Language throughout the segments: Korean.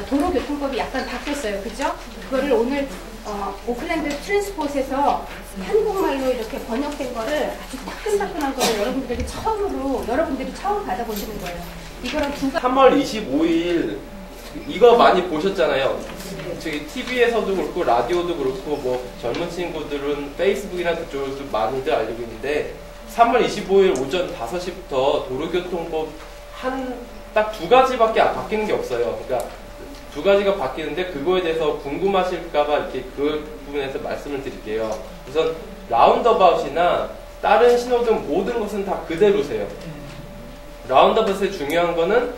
도로교통법이 약간 바뀌었어요. 그죠? 그거를 오늘 오클랜드 트랜스포트에서 한국말로 이렇게 번역된 거를 아주 따끈따끈한 거를 여러분들이 처음 받아보시는 거예요. 이거랑 3월 25일 이거 많이 보셨잖아요. 저기 TV에서도 그렇고 라디오도 그렇고 뭐 젊은 친구들은 페이스북이나 그쪽으로도 많이들 알고 있는데 3월 25일 오전 5시부터 도로교통법 딱 2가지밖에 바뀌는 게 없어요. 그러니까 2가지가 바뀌는데 그거에 대해서 궁금하실까봐 이렇게 그 부분에서 말씀을 드릴게요. 우선 라운드어바웃이나 다른 신호등 모든 것은 다 그대로세요. 라운드어바웃의 중요한 거는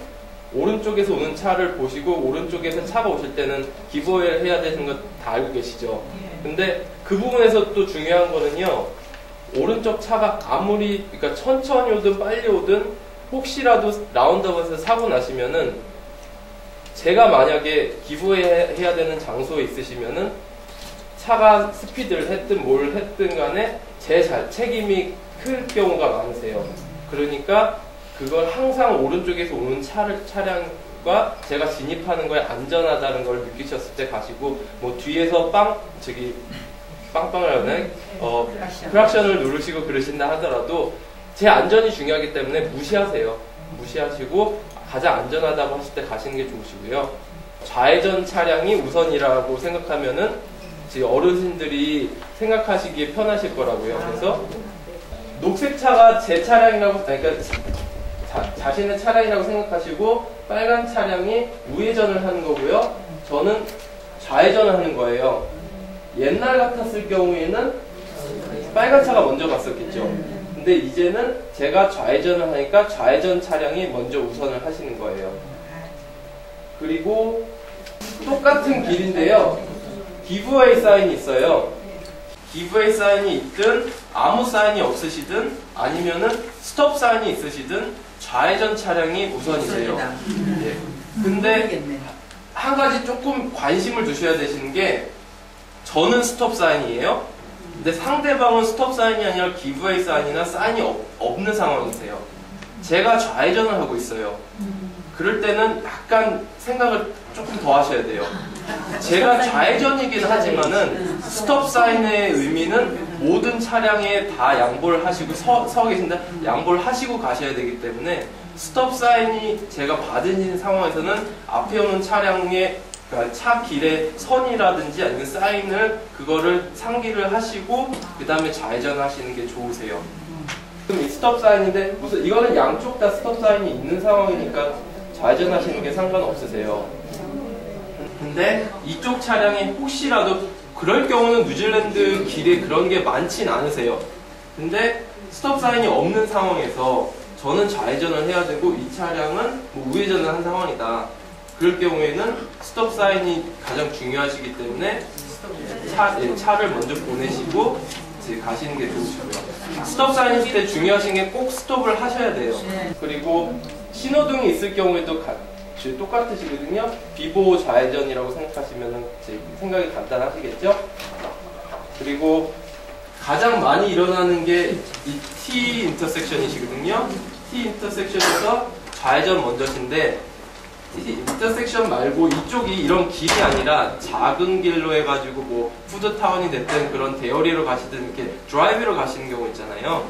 오른쪽에서 오는 차를 보시고 오른쪽에서 차가 오실 때는 기브웨이를 해야 되는 거 다 알고 계시죠. 근데 그 부분에서 또 중요한 거는요. 오른쪽 차가 아무리 그러니까 천천히 오든 빨리 오든 혹시라도 라운드어바웃에서 사고 나시면은 제가 만약에 기브웨이 해야 되는 장소에 있으시면은 차가 스피드를 했든 뭘 했든 간에 제 책임이 클 경우가 많으세요. 그러니까 그걸 항상 오른쪽에서 오는 차량과 제가 진입하는 거에 안전하다는 걸 느끼셨을 때 가시고 뭐 뒤에서 빵빵을 하네 크락션을 누르시고 그러신다 하더라도 제 안전이 중요하기 때문에 무시하시고 가장 안전하다고 하실 때 가시는 게 좋으시고요. 좌회전 차량이 우선이라고 생각하면은 어르신들이 생각하시기에 편하실 거라고요. 그래서 녹색 차가 제 차량이라고 그러니까 자신의 차량이라고 생각하시고 빨간 차량이 우회전을 하는 거고요. 저는 좌회전을 하는 거예요. 옛날 같았을 경우에는 빨간 차가 먼저 갔었겠죠. 근데 이제는 제가 좌회전을 하니까 좌회전 차량이 먼저 우선을 하시는 거예요. 그리고 똑같은 길인데요. 기브웨이 사인이 있어요. 기브웨이 사인이 있든 아무 사인이 없으시든 아니면은 스톱 사인이 있으시든 좌회전 차량이 우선이세요. 예. 근데 한 가지 조금 관심을 두셔야 되시는 게 저는 스톱 사인이에요. 근데 상대방은 스톱 사인이 아니라 기브웨이 사인이나 사인이 없는 상황이세요. 제가 좌회전을 하고 있어요. 그럴 때는 약간 생각을 조금 더 하셔야 돼요. 제가 좌회전이긴 하지만은 스톱 사인의 의미는 모든 차량에 다 양보를 하시고 서 계신데 양보를 하시고 가셔야 되기 때문에 스톱 사인이 제가 받은 상황에서는 앞에 오는 차량의 그러니까 차 길의 선이라든지 아니면 사인을 그거를 상기를 하시고 그 다음에 좌회전 하시는 게 좋으세요. 그럼 이 스톱 사인인데 무슨 이거는 양쪽 다 스톱 사인이 있는 상황이니까 좌회전 하시는 게 상관없으세요. 근데 이쪽 차량이 혹시라도 그럴 경우는 뉴질랜드 길에 그런 게 많진 않으세요. 근데 스톱 사인이 없는 상황에서 저는 좌회전을 해야 되고 이 차량은 뭐 우회전을 한 상황이다. 그럴 경우에는 스톱 사인이 가장 중요하시기 때문에 차를 먼저 보내시고 이제 가시는 게 좋으시고요. 스톱 사인 있을 때 중요하신 게 꼭 스톱을 하셔야 돼요. 그리고 신호등이 있을 경우에도 똑같으시거든요. 비보 좌회전이라고 생각하시면 생각이 간단하시겠죠? 그리고 가장 많이 일어나는 게 이 T 인터섹션이시거든요. T 인터섹션에서 좌회전 먼저신데 T 인터섹션 말고 이쪽이 이런 길이 아니라 작은 길로 해가지고 뭐 푸드타운이 됐든 그런 대여리로 가시든 이렇게 드라이브로 가시는 경우 있잖아요.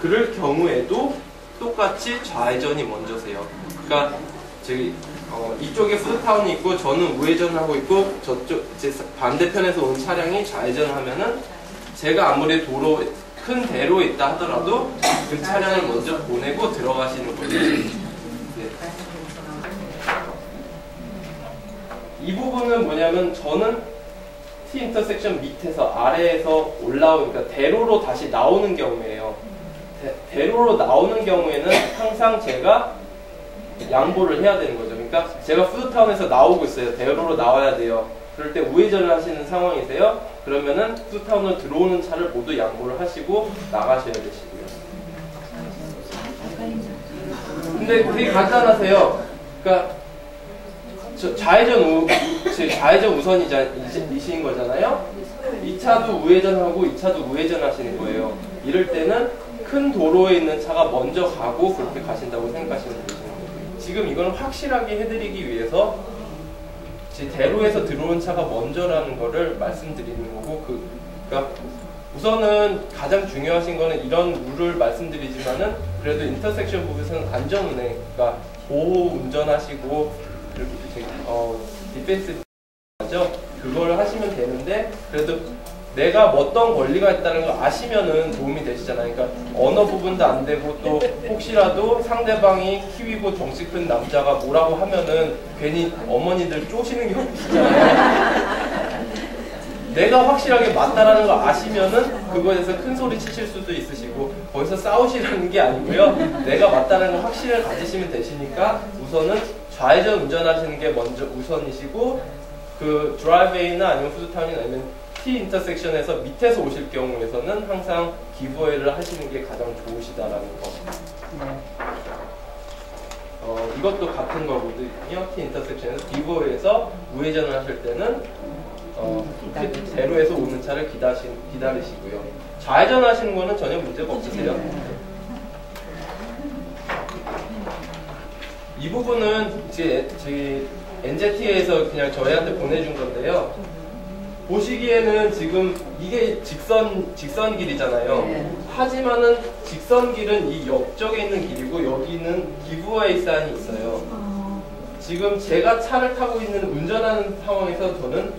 그럴 경우에도 똑같이 좌회전이 먼저세요. 그러니까 이쪽에 푸드타운이 있고 저는 우회전을 하고 있고 저쪽 제 반대편에서 온 차량이 좌회전을 하면은 제가 아무리 큰 대로에 있다 하더라도 그 차량을 먼저 보내고 들어가시는 거죠. 네. 이 부분은 뭐냐면 저는 T 인터섹션 밑에서 아래에서 올라오니까 대로로 다시 나오는 경우예요. 대로로 나오는 경우에는 항상 제가 양보를 해야 되는 거죠. 그러니까 제가 푸드타운에서 나오고 있어요. 대로로 나와야 돼요. 그럴 때 우회전을 하시는 상황이세요. 그러면은 푸드타운으로 들어오는 차를 모두 양보를 하시고 나가셔야 되시고요. 근데 되게 간단하세요. 그러니까 좌회전 우선이신 거잖아요. 이 차도 우회전하고 이 차도 우회전 하시는 거예요. 이럴 때는 큰 도로에 있는 차가 먼저 가고 그렇게 가신다고 생각하시면 되시는 거예요. 지금 이거는 확실하게 해드리기 위해서 대로에서 들어온 차가 먼저라는 거를 말씀드리는 거고, 그러니까 우선은 가장 중요하신 거는 이런 룰을 말씀드리지만은 그래도 인터섹션 부분에서는 안전운행, 그러니까 보호 운전하시고 디펜스 하죠. 그걸 하시면 되는데, 그래도 내가 어떤 권리가 있다는 걸 아시면은 도움이 되시잖아요. 그러니까 언어 부분도 안 되고, 또 혹시라도 상대방이 키위고 덩치 큰 남자가 뭐라고 하면은 괜히 어머니들 쪼시는 경우 있잖아요. 내가 확실하게 맞다라는 걸 아시면은 그거에 대해서 큰 소리 치실 수도 있으시고, 거기서 싸우시라는 게 아니고요. 내가 맞다는 걸 확신을 가지시면 되시니까 우선은 좌회전 운전하시는 게 먼저 우선이시고, 그 드라이브웨이나 아니면 푸드타운이나 아니면 T 인터섹션에서 밑에서 오실 경우에서는 항상 기브웨이를 하시는 게 가장 좋으시다라는 거. 이것도 같은 거거든요. T 인터섹션에서 기브웨이에서 우회전을 하실 때는 대로에서 오는 차를 기다리시고요. 좌회전 하시는 거는 전혀 문제가 없으세요. 이 부분은 저희 NZT에서 그냥 저희한테 보내준 건데요. 보시기에는 지금 이게 직선 길이잖아요. 하지만은 직선 길은 이 옆쪽에 있는 길이고, 여기는 기브웨이 사인이 있어요. 지금 제가 차를 타고 있는 운전하는 상황에서 저는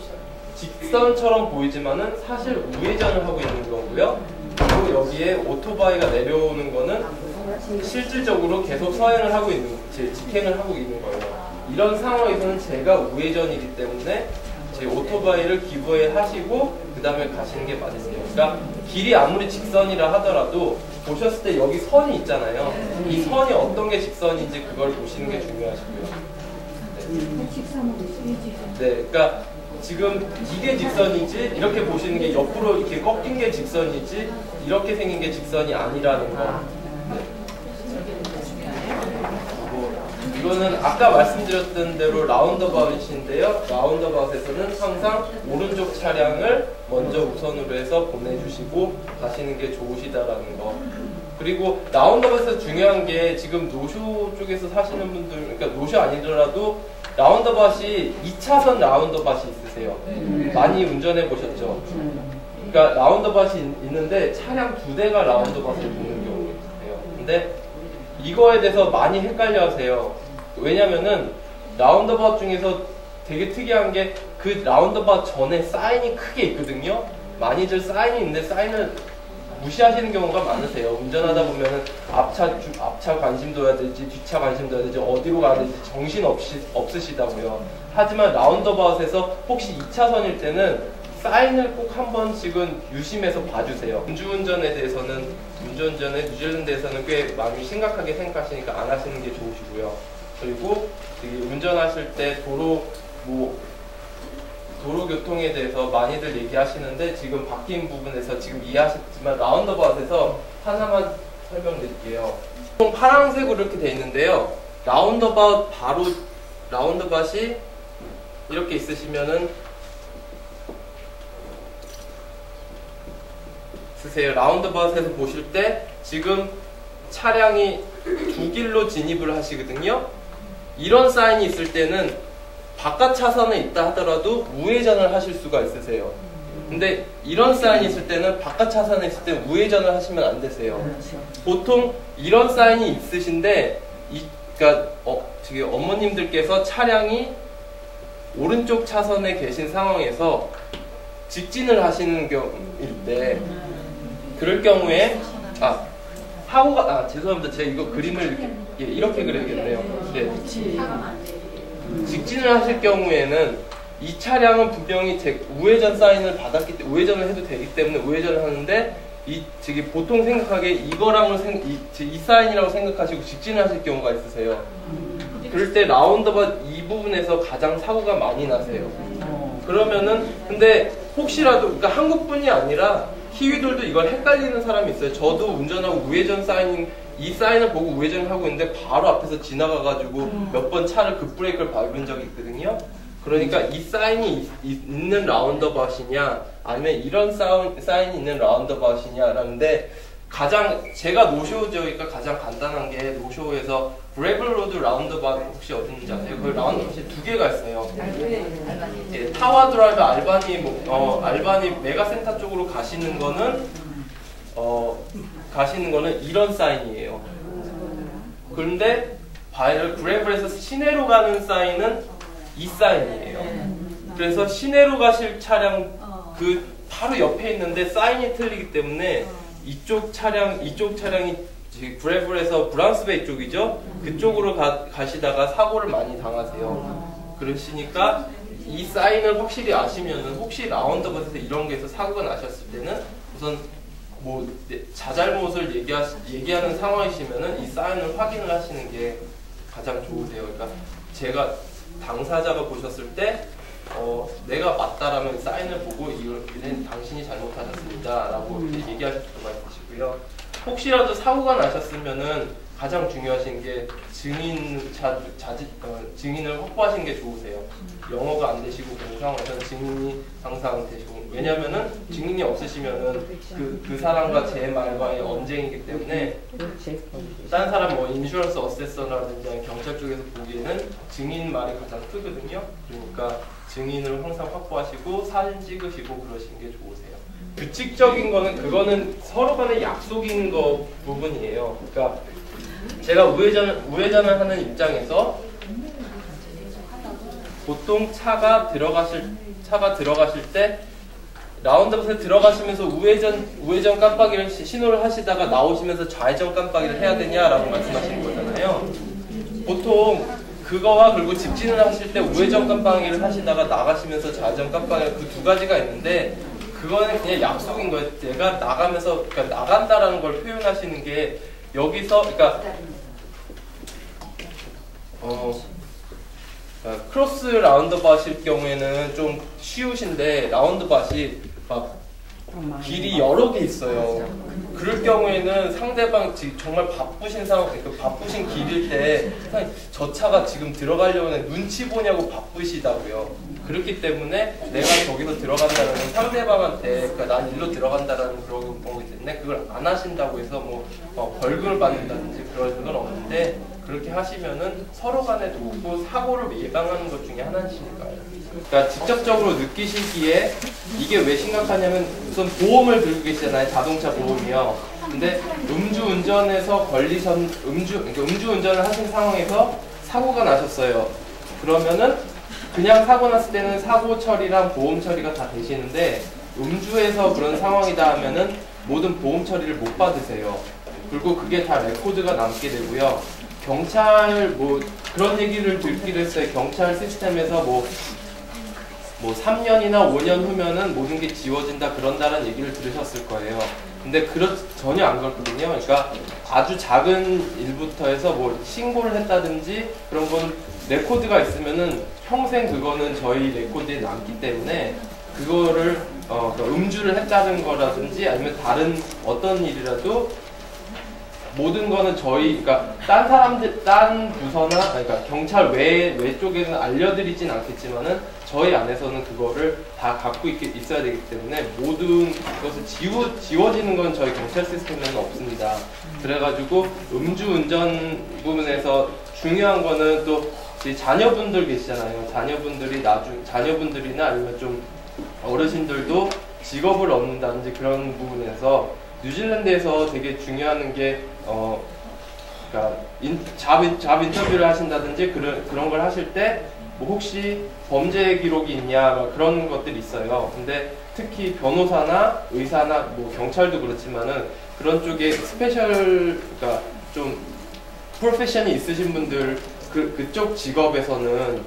직선처럼 보이지만은 사실 우회전을 하고 있는 거고요. 그리고 여기에 오토바이가 내려오는 거는 실질적으로 계속 서행을 하고 있는, 직행을 하고 있는 거예요. 이런 상황에서는 제가 우회전이기 때문에 제 오토바이를 기브웨이 하시고 그 다음에 가시는 게 맞으세요. 그러니까 길이 아무리 직선이라 하더라도 보셨을 때 여기 선이 있잖아요. 이 선이 어떤 게 직선인지 그걸 보시는 게 중요하시고요. 네, 그러니까 지금 이게 직선이지, 이렇게 보시는 게 옆으로 이렇게 꺾인 게 직선이지, 이렇게 생긴 게 직선이 아니라는 거. 네. 이거는 아까 말씀드렸던 대로 라운드바웃인데요. 라운드바웃에서는 항상 오른쪽 차량을 먼저 우선으로 해서 보내주시고 가시는 게 좋으시다라는 거. 그리고 라운드바웃에서 중요한 게, 지금 노쇼 쪽에서 사시는 분들, 그러니까 노쇼 아니더라도 라운드바웃이 2차선 라운드바웃이 있으세요. 많이 운전해 보셨죠? 그러니까 라운드바웃이 있는데 차량 2대가 라운드바웃을 보는 경우가 있어요. 근데 이거에 대해서 많이 헷갈려 하세요. 왜냐면은 라운드바웃 중에서 되게 특이한 게 그 라운드바웃 전에 사인이 크게 있거든요. 많이들 사인이 있는데 사인을 무시하시는 경우가 많으세요. 운전하다 보면은 앞차 관심 둬야 될지 뒤차 관심 둬야 될지 어디로 가야 될지 정신 없으시다고요. 하지만 라운드바웃에서 혹시 2차선일 때는 사인을 꼭 한 번씩은 유심해서 봐주세요. 음주운전에 대해서는, 음주운전에 뉴질랜드에서는 꽤 많이 심각하게 생각하시니까 안 하시는 게 좋으시고요. 그리고 운전하실 때 도로교통에 대해서 많이들 얘기하시는데, 지금 바뀐 부분에서 지금 이해하셨지만 라운드바웃에서 하나만 설명드릴게요. 파란색으로 이렇게 돼 있는데요. 라운드바웃이 이렇게 있으시면은 쓰세요. 라운드바웃에서 보실 때 지금 차량이 두 길로 진입을 하시거든요. 이런 사인이 있을 때는 바깥 차선에 있다 하더라도 우회전을 하실 수가 있으세요. 근데 이런 사인이 있을 때는 바깥 차선에 있을 때 우회전을 하시면 안 되세요. 보통 이런 사인이 있으신데, 그러니까 지금 어머님들께서 차량이 오른쪽 차선에 계신 상황에서 직진을 하시는 경우일 때, 그럴 경우에 사고가 죄송합니다. 제가 이거 그림을 이렇게 그려야겠네요. 네. 직진을 하실 경우에는 이 차량은 분명히 우회전 사인을 받았기 때문에 우회전을 해도 되기 때문에 우회전을 하는데, 보통 생각하기에 이거랑을 이 사인이라고 생각하시고 직진을 하실 경우가 있으세요. 그럴 때 라운드바웃 이 부분에서 가장 사고가 많이 나세요. 그러면은 근데 혹시라도, 그러니까 한국뿐이 아니라 키위들도 이걸 헷갈리는 사람이 있어요. 저도 운전하고 우회전 이 사인을 보고 우회전을 하고 있는데 바로 앞에서 지나가가지고 몇 번 차를 급브레이크를 밟은 적이 있거든요. 그러니까 이 사인이 있는 라운드바웃이냐 아니면 이런 사인이 있는 라운드바웃이냐라는데, 제가 노쇼우니까 가장 간단한 게 노쇼우에서 브레블로드 라운드바 혹시 어딘지 아세요? 그 라운드바이 두 개가 있어요. 예, 타와 드라이브 알바니 메가센터 쪽으로 가시는 거는 이런 사인이에요. 그런데 그레블에서 시내로 가는 사인은 이 사인이에요. 그래서 시내로 가실 차량 그 바로 옆에 있는데 사인이 틀리기 때문에 이쪽 차량이 브레블에서 브랑스베이 쪽이죠. 그쪽으로 가시다가 사고를 많이 당하세요. 그러시니까 이 사인을 확실히 아시면은 혹시 라운드바에서 이런 게서 사고가 나셨을 때는 우선 뭐 자잘못을 얘기하는 상황이시면은 이 사인을 확인을 하시는 게 가장 좋으세요. 그러니까 제가 당사자가 보셨을 때 내가 맞다라면 사인을 보고 이건 당신이 잘못하셨습니다 라고 얘기하실 수가 있으시고요. 혹시라도 사고가 나셨으면은 가장 중요하신 게 증인을 확보하시는 게 좋으세요. 영어가 안 되시고 그런 상황에서는 증인이 항상 되시고, 왜냐면은 증인이 없으시면은 그 사람과 제 말과의 언쟁이기 때문에 다른 사람 뭐 인슈런스 어세서라든지 아니면 경찰 쪽에서 보기에는 증인 말이 가장 크거든요. 그러니까 증인을 항상 확보하시고 사진 찍으시고 그러시는 게 좋으세요. 규칙적인 그거는 서로 간의 약속인 부분이에요. 그러니까 제가 우회전을 하는 입장에서 보통 차가 들어가실 때 라운드업에 들어가시면서 우회전 깜빡이를 신호를 하시다가 나오시면서 좌회전 깜빡이를 해야 되냐라고 말씀하시는 거잖아요. 보통 그거와 그리고 직진을 하실 때 우회전 깜빡이를 하시다가 나가시면서 좌회전 깜빡이 그 두 가지가 있는데 그거는 그냥 약속인 거예요. 내가 나가면서 그러니까 나간다라는 걸 표현하시는 게 여기서 그러니까 크로스 라운드밭일 경우에는 좀 쉬우신데 라운드밭이 막 길이 여러 개 있어요. 그럴 경우에는 상대방 정말 바쁘신 바쁘신 길일 때 저 차가 지금 들어가려고 하는 눈치 보냐고 바쁘시다고요. 그렇기 때문에 내가 저기서 들어간다는 상대방한테 그러니까 난 일로 들어간다라는 그런 거기 때문에 그걸 안 하신다고 해서 뭐 벌금을 받는다든지 그런 건 없는데 그렇게 하시면은 서로 간에 도우고 사고를 예방하는 것 중에 하나이니까요. 그러니까 직접적으로 느끼시기에 이게 왜 심각하냐면 우선 보험을 들고 계시잖아요. 자동차 보험이요. 근데 음주운전에서 음주운전을 하신 상황에서 사고가 나셨어요. 그러면은 그냥 사고 났을 때는 사고 처리랑 보험 처리가 다 되시는데 음주해서 그런 상황이다 하면은 모든 보험 처리를 못 받으세요. 그리고 그게 다 레코드가 남게 되고요. 경찰 그런 얘기를 듣기로 했어요. 경찰 시스템에서 뭐 3년이나 5년 후면은 모든 게 지워진다 그런다는 얘기를 들으셨을 거예요. 근데 전혀 안 그렇거든요. 그러니까 아주 작은 일부터 해서 뭐 신고를 했다든지 그런 거는 레코드가 있으면은 평생 그거는 저희 레코드에 남기 때문에 그거를 음주를 했다는 거라든지 아니면 다른 어떤 일이라도 모든 거는 그러니까 딴 부서나 그러니까 경찰 외쪽에는 알려드리진 않겠지만은 저희 안에서는 그거를 다 갖고 있어야 되기 때문에 모든 것을 지워지는 건 저희 경찰 시스템에는 없습니다. 그래가지고 음주운전 부분에서 중요한 거는 또 자녀분들 계시잖아요. 자녀분들이나 아니면 좀 어르신들도 직업을 얻는다든지 그런 부분에서 뉴질랜드에서 되게 중요한 게 그러니까 잡 인터뷰를 하신다든지 그런 걸 하실 때 뭐 혹시 범죄 기록이 있냐 막 그런 것들이 있어요. 근데 특히 변호사나 의사나 뭐 경찰도 그렇지만은 그런 쪽에 그러니까 좀 프로페션이 있으신 분들 그쪽 직업에서는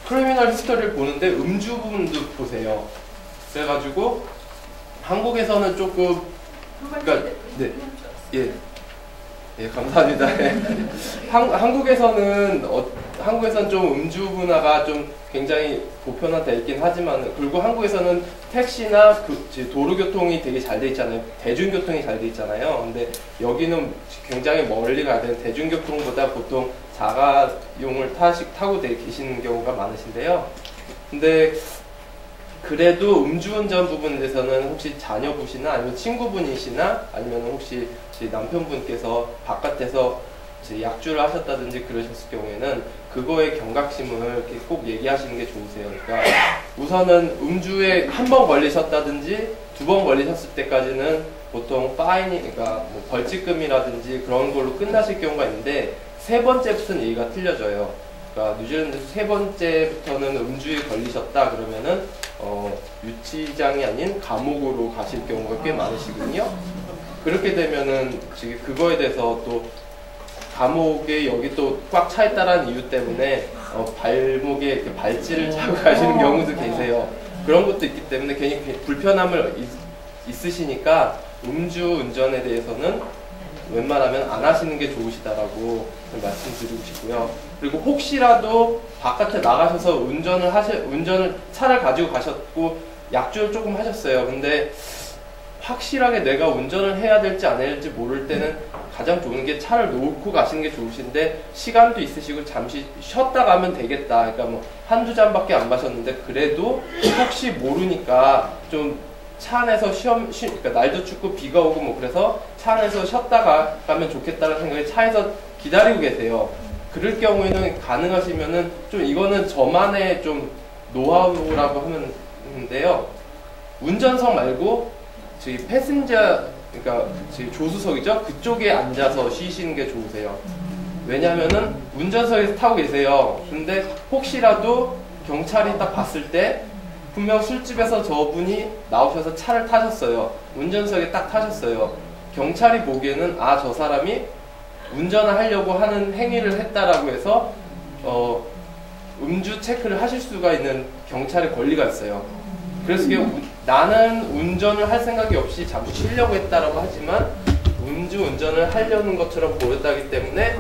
크리미널 히스토리를 보는데 음주 부분도 보세요. 그래가지고 한국에서는 조금 그러니까 예, 감사합니다. 한국에서는 좀 음주 문화가 좀 굉장히 보편화되어 있긴 하지만 그리고 한국에서는 택시나 도로교통이 되게 잘 돼 있잖아요. 대중교통이 잘 돼 있잖아요. 근데 여기는 굉장히 멀리 가야 되는 대중교통보다 보통 자가용을 타고 계시는 경우가 많으신데요. 근데 그래도 음주운전 부분에 대해서는 혹시 자녀분이시나 아니면 친구분이시나 아니면 혹시 제 남편분께서 바깥에서 이제 약주를 하셨다든지 그러셨을 경우에는 그거의 경각심을 이렇게 꼭 얘기하시는 게 좋으세요. 그러니까 우선은 음주에 한 번 걸리셨다든지 두 번 걸리셨을 때까지는 보통 파인이, 그러니까 뭐 벌칙금이라든지 그런 걸로 끝나실 경우가 있는데 세 번째부터는 얘기가 틀려져요. 그러니까 뉴질랜드에서 세 번째부터는 음주에 걸리셨다 그러면은 유치장이 아닌 감옥으로 가실 경우가 꽤 많으시거든요. 그렇게 되면은 지금 그거에 대해서 또 감옥에 여기 또 꽉 차 있다라는 이유 때문에 발목에 이렇게 발찌를 차고 가시는 경우도 계세요. 그런 것도 있기 때문에 괜히 불편함을 있으시니까 음주 운전에 대해서는 웬만하면 안 하시는 게 좋으시다라고 말씀드리고 싶고요. 그리고 혹시라도 바깥에 나가셔서 운전을 차를 가지고 가셨고 약주를 조금 하셨어요. 근데 확실하게 내가 운전을 해야 될지 안 해야 될지 모를 때는 가장 좋은 게 차를 놓고 가시는 게 좋으신데 시간도 있으시고 잠시 쉬었다 가면 되겠다. 그러니까 뭐 한두 잔밖에 안 마셨는데 그래도 혹시 모르니까 좀 차 안에서 그러니까 날도 춥고 비가 오고 뭐 그래서 차 안에서 쉬었다 가면 좋겠다는 생각에 차에서 기다리고 계세요. 그럴 경우에는 가능하시면은 좀 이거는 저만의 좀 노하우라고 하면 되는데요. 운전석 말고 저희 패신저, 그러니까 저희 조수석이죠. 그쪽에 앉아서 쉬시는 게 좋으세요. 왜냐면은 운전석에서 타고 계세요. 근데 혹시라도 경찰이 딱 봤을 때 분명 술집에서 저분이 나오셔서 차를 타셨어요. 운전석에 딱 타셨어요. 경찰이 보기에는 아, 저 사람이 운전을 하려고 하는 행위를 했다라고 해서 음주 체크를 하실 수가 있는 경찰의 권리가 있어요. 그래서 이게 나는 운전을 할 생각이 없이 잠시 쉬려고 했다라고 하지만 음주 운전을 하려는 것처럼 보였다기 때문에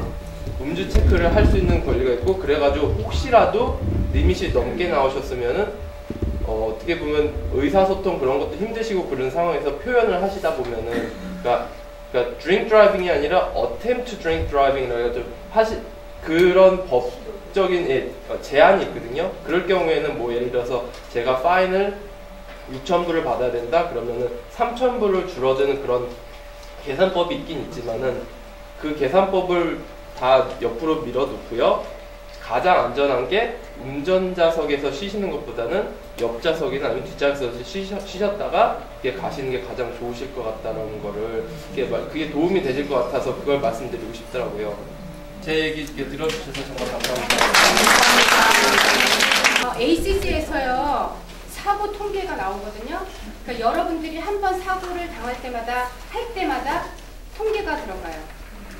음주 체크를 할 수 있는 권리가 있고, 그래가지고 혹시라도 리밋이 넘게 나오셨으면은 어떻게 보면 의사소통 그런 것도 힘드시고 그런 상황에서 표현을 하시다 보면은 그러니까 drink driving이 아니라 attempt to drink driving이라고 해가지고 그런 법적인 제한이 있거든요. 그럴 경우에는 뭐 예를 들어서 제가 파인을 6,000불을 받아야 된다 그러면은 3,000불을 줄어드는 그런 계산법이 있긴 있지만은 그 계산법을 다 옆으로 밀어놓고요. 가장 안전한 게 운전자석에서 쉬시는 것보다는 옆좌석이나 아니면 뒷좌석에서 쉬셨다가 이렇게 가시는 게 가장 좋으실 것 같다는 거를 그게 도움이 되실 것 같아서 그걸 말씀드리고 싶더라고요. 제 얘기 들어주셔서 정말 감사합니다. ACC에서요 사고 통계가 나오거든요. 그러니까 여러분들이 한 번 사고를 당할 때마다 할 때마다 통계가 들어가요.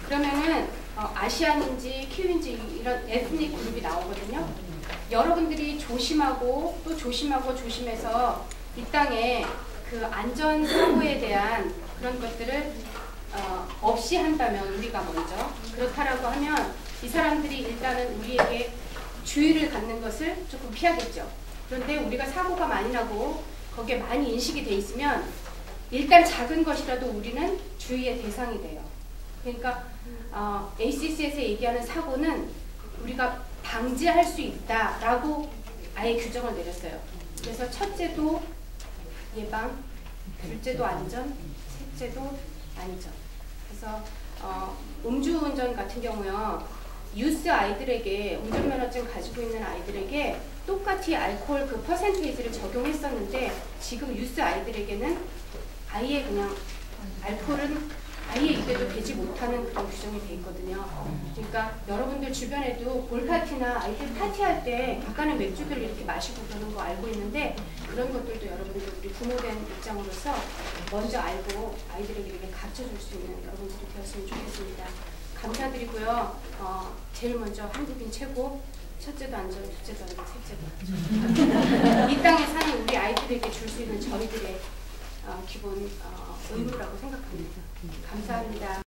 그러면은 아시안인지 키위인지 이런 에스닉 그룹이 나오거든요. 여러분들이 조심하고 또 조심해서 이 땅에 그 안전사고에 대한 그런 것들을 없이 한다면 우리가 먼저 그렇다라고 하면 이 사람들이 일단은 우리에게 주의를 갖는 것을 조금 피하겠죠. 그런데 우리가 사고가 많이 나고 거기에 많이 인식이 돼 있으면 일단 작은 것이라도 우리는 주의의 대상이 돼요. 그러니까 ACC에서 얘기하는 사고는 우리가 방지할 수 있다라고 아예 규정을 내렸어요. 그래서 첫째도 예방, 둘째도 안전, 셋째도 안전. 그래서 음주운전 같은 경우요, 유스 아이들에게 운전면허증 가지고 있는 아이들에게 똑같이 알코올 그 퍼센테이지를 적용했었는데 지금 유스 아이들에게는 아예 그냥 알코올은 아예 입에도 되지 못하는 그런 규정이 돼 있거든요. 그러니까 여러분들 주변에도 볼파티나 아이들 파티할 때 약간의 맥주들 이렇게 마시고 그러는 거 알고 있는데 그런 것들도 여러분들 우리 부모된 입장으로서 먼저 알고 아이들에게 이렇게 가르쳐줄 수 있는 여러분들이 되었으면 좋겠습니다. 감사드리고요. 제일 먼저 한국인 최고, 첫째도 안전, 둘째도 안전, 셋째도 안전. 이 땅에 사는 우리 아이들에게 줄 수 있는 저희들의 기본 의무라고 생각합니다. 감사합니다.